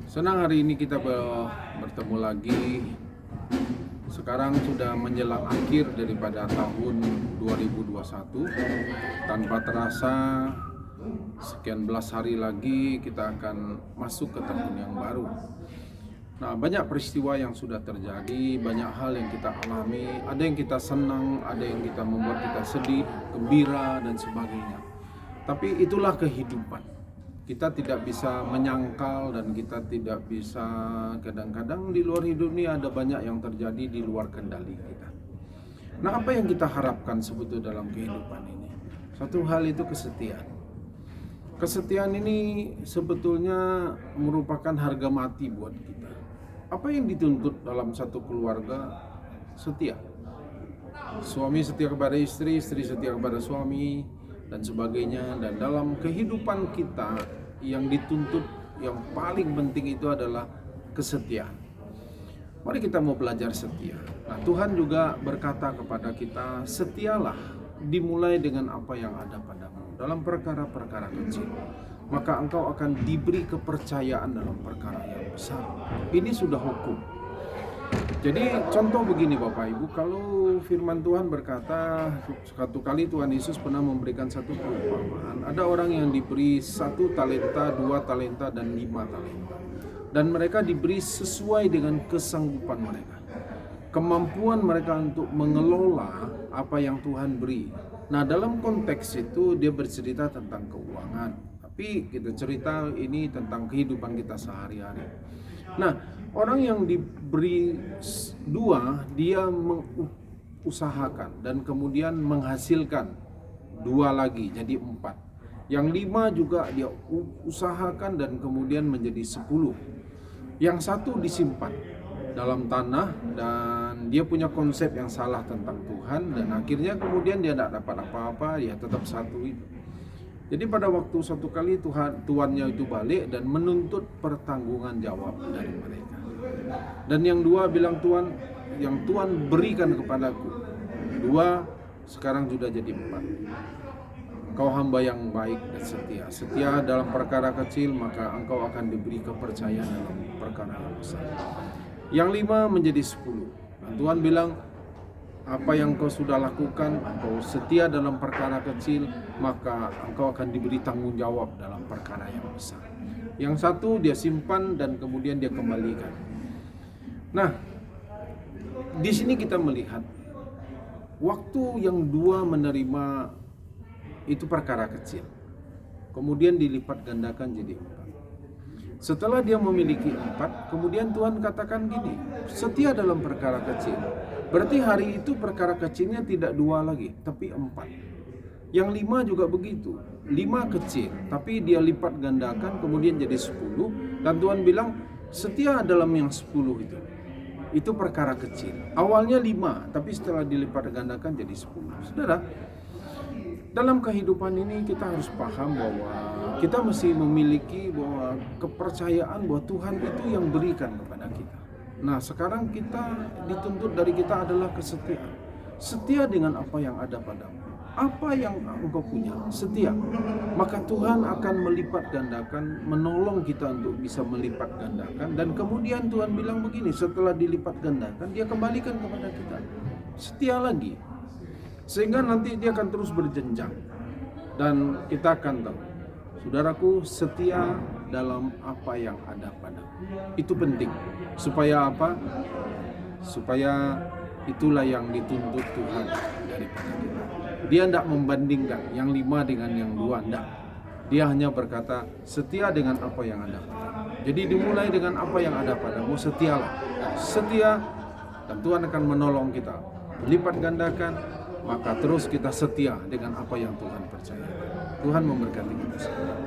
Senang hari ini kita bertemu lagi. Sekarang sudah menjelang akhir daripada tahun 2021. Tanpa terasa sekian belas hari lagi kita akan masuk ke tahun yang baru. Nah, banyak peristiwa yang sudah terjadi, banyak hal yang kita alami. Ada yang kita senang, ada yang kita membuat kita sedih, gembira dan sebagainya. Tapi itulah kehidupan. Kita tidak bisa menyangkal dan kita tidak bisa, kadang-kadang di luar hidup ini ada banyak yang terjadi di luar kendali kita. Nah, apa yang kita harapkan sebetulnya dalam kehidupan ini? Satu hal itu kesetiaan. Kesetiaan ini sebetulnya merupakan harga mati buat kita. Apa yang dituntut dalam satu keluarga? Setia. Suami setia kepada istri, istri setia kepada suami, dan sebagainya. Dan dalam kehidupan kita yang dituntut yang paling penting itu adalah kesetiaan. Mari kita mau belajar setia. Nah, Tuhan juga berkata kepada kita, setialah dimulai dengan apa yang ada padamu dalam perkara-perkara kecil, maka engkau akan diberi kepercayaan dalam perkara yang besar. Ini sudah hukum. Jadi contoh begini Bapak Ibu, kalau firman Tuhan berkata, suatu kali Tuhan Yesus pernah memberikan satu perumpamaan. Ada orang yang diberi 1 talenta, 2 talenta, dan 5 talenta. Dan mereka diberi sesuai dengan kesanggupan mereka, kemampuan mereka untuk mengelola apa yang Tuhan beri. Nah, dalam konteks itu dia bercerita tentang keuangan, tapi kita cerita ini tentang kehidupan kita sehari-hari. Nah, orang yang diberi 2, dia mengusahakan dan kemudian menghasilkan 2 lagi jadi 4. Yang 5 juga dia usahakan dan kemudian menjadi 10. Yang 1 disimpan dalam tanah dan dia punya konsep yang salah tentang Tuhan, dan akhirnya kemudian dia tidak dapat apa-apa, ya tetap 1 itu. Jadi pada waktu satu kali tuannya itu balik dan menuntut pertanggungan jawab dari mereka. Dan yang 2 bilang, Tuhan, yang Tuhan berikan kepadaku 2 sekarang sudah jadi 4. Engkau hamba yang baik dan setia. Setia dalam perkara kecil, maka engkau akan diberi kepercayaan dalam perkara yang besar. Yang 5 menjadi 10. Dan Tuhan bilang, apa yang kau sudah lakukan, engkau setia dalam perkara kecil, maka engkau akan diberi tanggung jawab dalam perkara yang besar. Yang 1 dia simpan dan kemudian dia kembalikan. Nah, di sini kita melihat waktu yang 2 menerima itu perkara kecil, kemudian dilipat gandakan jadi 4. Setelah dia memiliki 4, kemudian Tuhan katakan gini, setia dalam perkara kecil. Berarti hari itu perkara kecilnya tidak 2 lagi, tapi 4. Yang 5 juga begitu, 5 kecil, tapi dia lipat gandakan kemudian jadi 10. Dan Tuhan bilang, setia dalam yang 10 itu. Itu perkara kecil. Awalnya 5, tapi setelah dilipat gandakan jadi 10. Saudara, dalam kehidupan ini kita harus paham bahwa kita mesti memiliki bahwa kepercayaan bahwa Tuhan itu yang berikan kepada kita. Nah, sekarang kita dituntut dari kita adalah kesetiaan. Setia dengan apa yang ada padamu. Apa yang engkau punya, setia. Maka Tuhan akan melipat gandakan, menolong kita untuk bisa melipat gandakan. Dan kemudian Tuhan bilang begini, setelah dilipat gandakan, dia kembalikan kepada kita. Setia lagi. Sehingga nanti dia akan terus berjenjang. Dan kita akan tahu, saudaraku, setia dalam apa yang ada padamu. Itu penting. Supaya apa? Supaya itulah yang dituntut Tuhan daripada kita. Dia tidak membandingkan yang 5 dengan yang 2, tidak. Dia hanya berkata, setia dengan apa yang ada padamu. Jadi dimulai dengan apa yang ada padamu, setialah. Setia, dan Tuhan akan menolong kita. Lipat gandakan, maka terus kita setia dengan apa yang Tuhan percayakan. Tuhan memberkati kita semua.